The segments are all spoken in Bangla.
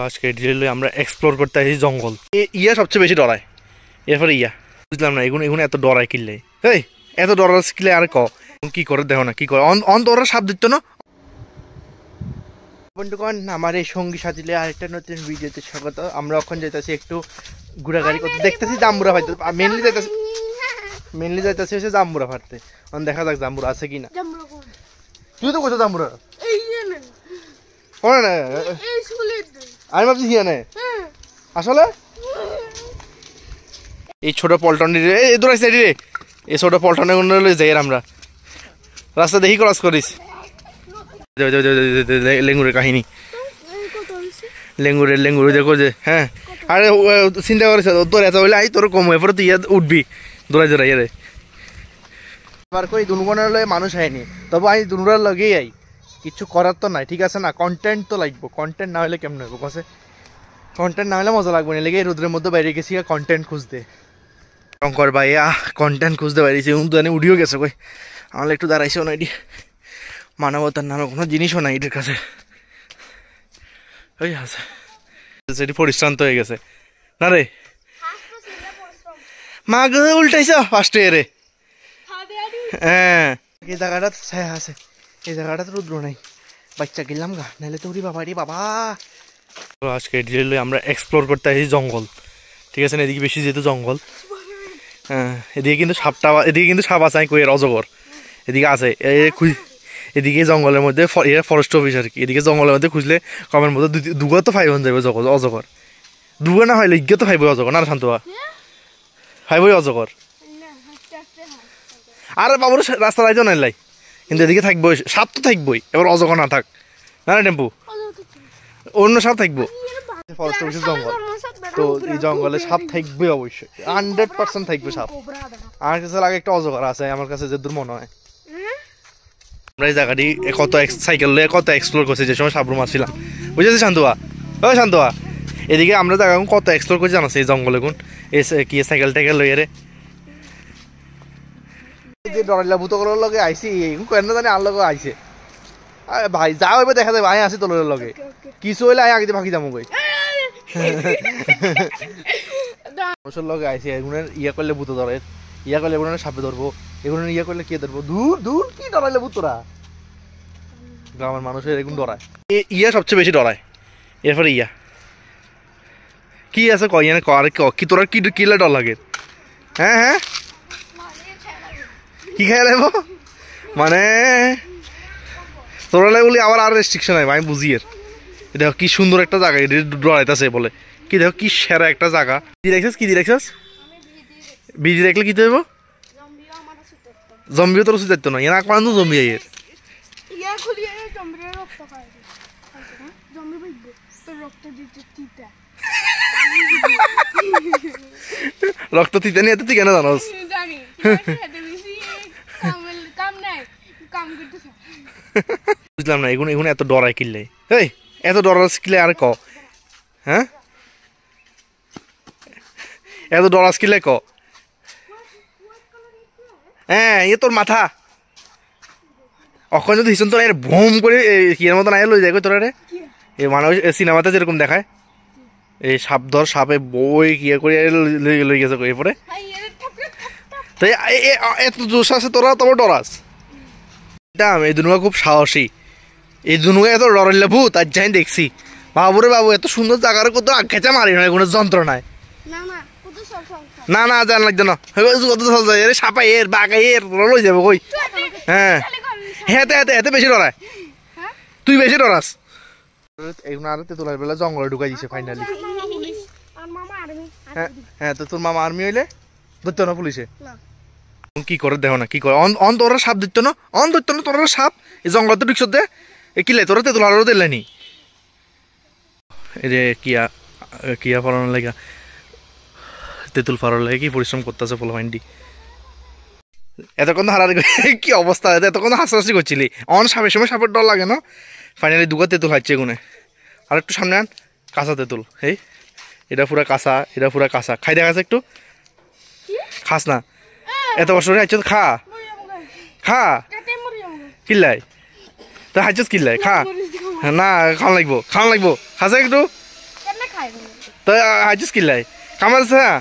আজকে ডিটেইলে আমরা এক্সপ্লোর করতে আসি জঙ্গল। ইয়া সবচেয়ে বেশি ডরায়, এরপরে ইয়া বুঝলাম না এগুলো এগুলো এত ডরায় কিনলে। এই এত ডরার কিনলে আর কি করে দেখো না কি করে অন্তরা সাপ দিত না। বন্ধুগণ, আমার এই সঙ্গী সাথীলে আরেকটা নতুন ভিডিওতে স্বাগত। আমরা এখন যাইতেছি একটু ঘোরাঘুরি করতে, দেখতেছি জাম্বুরা ফাইতে, মেনলি যাইতেছি হচ্ছে জাম্বুরা ফাটতে। দেখা যাক জাম্বুরা আছে কিনা। তুই তো কোথাও জাম্বুরা না, আমি ভাবছি হিয়ানে আসলে এই ছোট পল্টন রে এই ছোট পল্টনে যাই আমরা রাস্তা দেখি ক্রস করিস। লেঙ্গুরের কাহিনী, লেঙ্গুরে দেখো যে হ্যাঁ। আরে চিন্তা করিস তোর এত হইলে আই তোর কম হয়ে পরে তুই উঠবি দৌড়াই দৌড়াই রে। এবার কই দুনুগণের লগে মানুষ হয়নি, তবে আমি দুনুরার লগেই আই, কিছু করার তো নাই, ঠিক আছে না। কন্টেন্ট তো লাগবো, কন্টেন্ট না হলে কেমন হইব কসে, কন্টেন্ট না হলে মজা লাগবে না। লেগে রোদ্রের মধ্যে বাইরে গেছি কন্টেন্ট খুঁজতে। শঙ্কর ভাই কন্টেন্ট খুঁজতে বাইরেছি, উড়িও গেছে কই। আমার একটু দাঁড়াইছেও না, এটি মানবতার নামে কোনো জিনিসও নাই এটির কাছে। ওই আছে সেটি পরিশ্রান্ত হয়ে গেছে না রে। মা গো উল্টাইছ ফার্স্ট ইয়ারে। হ্যাঁ এই জায়গাটা ছায়া আছে, এই জায়গাটা তো রুদ্র নাই, বাচ্চা গেলাম গা, নাহলে তো বাবা রে বাবা। আজকে ডিটেইলে আমরা এক্সপ্লোর করতে আসি জঙ্গল, ঠিক আছে না। এদিকে বেশি যেহেতু জঙ্গল, হ্যাঁ এদিকে কিন্তু সাপ আছে, আমি কই অজগর এদিকে আছে। এদিকে জঙ্গলের মধ্যে ফরেস্ট অফিস আর কি, এদিকে জঙ্গলের মধ্যে খুঁজলে কমের মধ্যে দুগা তো ফাইভ যাবে অজগর, দুগা না হইলে ইজ্ঞ তো ফাইব অজগর না শান্তবা ফাইবই অজগর। আরে বাবুর রাস্তা যাইতো না লাই, কিন্তু এদিকে থাকবো সাপ তো থাকবোই, এবার অজগর না থাক না টেম্পু অন্য সাপ থাকবো। ফরেস্ট অফিসের জঙ্গল তো এই জঙ্গলে সাপ থাকবে অবশ্যই, 100% থাকবে সাপ। আমার কাছে লাগে একটা অজগর আছে আমার কাছে, যে দূর মনে হয়। আমরা এই জায়গাটি কত সাইকেল লয়ে কত এক্সপ্লোর করছি যে সময় সাবরুম আসছিলাম, বুঝেছি শান্তবা? ও শান্তবা, এদিকে আমরা জায়গা কত এক্সপ্লোর করছি জানো এই জঙ্গলে গুণ কি সাইকেল টাইকেল লইয়ে রে। যে ডরাইলা ভূতগুলোর লগে আইসি কেন জানি আর লগে আইসে। আরে ভাই যা হইবে দেখা যাবে, আই আসি তোলের লগে, কিছু হইলে আই আগে ফাঁকি যাবো কই। মানুষের লগে আইসি এগুনের ইয়া করলে ভূত ধরে, ইয়া করলে এগুলো সাপে ধরবো, এগুলো ইয়া করলে কে ধরবো। দূর দূর কি ডরাইলে ভূতরা, গ্রামের মানুষের এরকম ডরায়। ইয়া সবচেয়ে বেশি ডরায়, এরপরে ইয়া কি আছে কয় আর কি তোরা কি কিলে ডর লাগে। হ্যাঁ হ্যাঁ কি খাই লাগবো মানে তোরা বলি আবার আর রেস্ট্রিকশন হয়, আমি বুঝি। এর দেখো কি সুন্দর একটা জায়গা, এটা ডরাইতেছে বলে কি, দেখো কি সেরা একটা জায়গা। কি দেখছিস, কি দেখছিস? বিজি দেখলে কি দেবো, জম্বিও তোর উচিত যাইতো না, এর আঁক মানুষ জম্বি এর রক্ত তিতে নিয়ে তুই কেন জানোস? বুঝলাম না এগুলো এত ডরায় কিনলে। এই এত ডরার কিনলে আর হ্যাঁ এত ডরাস কিনলে হ্যাঁ এ তোর মাথা অখন যদি হিসন তোর ভোম করে কিয়ের মতন আয় লই যায় তোরা রে। এই মানুষ সিনেমাতে যেরকম দেখায়, এই সাপ ধর সাপে বই কিয়ে করে লই গেছে এরপরে। তাই এত জোশ আছে তোরা, তবে ডরাস। এই দুনুকা খুব সাহসী, এই দুনুকা এত ডরাইলে ভূত আর যাই দেখছি। বাবুরে বাবু এত সুন্দর জায়গার কত আঘাতে মারি না কোনো যন্ত্রণায়। না না জান লাগতো না, কত চল যায় সাপাই এর বাঘাই এর লই যাবো কই। হ্যাঁ হ্যাঁ এতে বেশি ডরায়, তুই বেশি ডরাস। এখন আর তেতুলার বেলা জঙ্গলে ঢুকাই দিছে ফাইনালি। হ্যাঁ হ্যাঁ তো তোর মামা আর্মি হইলে ধরতো না পুলিশে, কি করে দেখো না কি করে তোরা সাপ ধরতো না, ধরতো না তোরা সাপ এই জঙ্গল তো ঢুকছ দে কিলে তোরা তেতুলারও দিলেনি। এই যে কিয়া ফলানোর লেগা তেঁতুল ফাড়ার লাগে কি পরিশ্রম করতেছে ফলফাইন্ডি। এতক্ষণ হারার কি অবস্থা, এতক্ষণ হাসাহাসি করছিলি। সাপের সময় সাপের ডর লাগে না। ফাইনালি দুগা তেঁতুল হাঁটছে এগুনে, আর একটু সামনে আন কাঁচা তেঁতুল। এই এটা পুরা কাঁচা, এটা পুরা কাঁচা। খাই দেখাচ্ছে একটু, খাস না এত বছর হাঁটছ খা খা কিল্লাই তো হাঁটছ কিল্লাই খা না খাওয়া লাগবো খাওয়া লাগবো খাসা একটু তো আইছিস কিলাই কামাল আছে না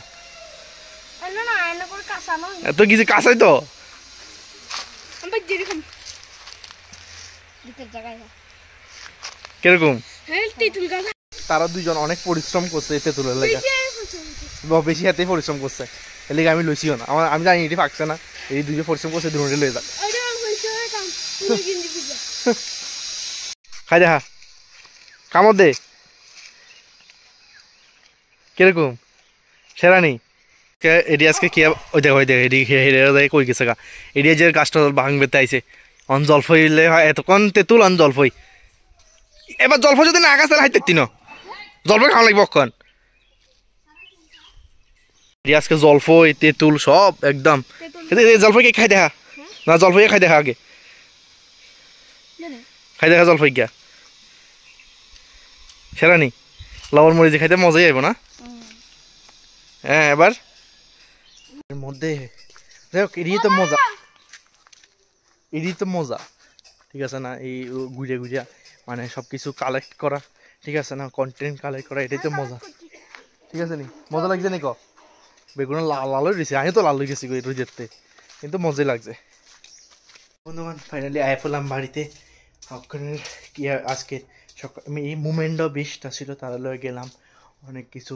তো কিছু কাঁচাই তো কিরকম তারা দুইজন অনেক পরিশ্রম করছে তেঁতুলের লেগে বেশি হাতে পরিশ্রম করছে এর লেগে আমি লইছিও না আমি জানি এটি পাকছে না এই দুইজন পরিশ্রম করছে দুটো লয়ে যাক খাই দেখা কামড় দে কিরকম সেরা নেই এটি আজকে কি ওই দেখো এটি হেরে কই গেছে গা এটি যে গাছটা ভাঙবেতে আইছে অন জলফই হয় এতক্ষণ তেঁতুল অন জলফই এবার জলফই যদি না গাছ তাহলে হাইতে ন জলফই খাওয়া লাগবে অক্ষণ এটি আজকে জলফই তেঁতুল সব একদম জলফইকে খাই দেখা না জলফইকে খাই দেখা আগে খাই দেখা জলফই গিয়া সেরা নি লবণ মরিচে খাইতে মজাই আইব না হ্যাঁ এবার এর মধ্যে দেখ এড়িয়ে তো মজা এড়িয়ে তো মজা ঠিক আছে না এই ঘুরে ঘুরে মানে সব কিছু কালেক্ট করা ঠিক আছে না কন্টেন্ট কালেক্ট করা এটাই তো মজা ঠিক আছে নি মজা লাগছে নি ক বেগুন লাল লাল হয়ে গেছে আমি তো লাল হয়ে গেছি রোজেরতে কিন্তু মজাই লাগছে বন্ধুগণ ফাইনালি আয় পড়লাম বাড়িতে অক্ষণের কি আজকে সকাল আমি এই মুমেন্টও বেশটা ছিল তারা লয়ে গেলাম অনেক কিছু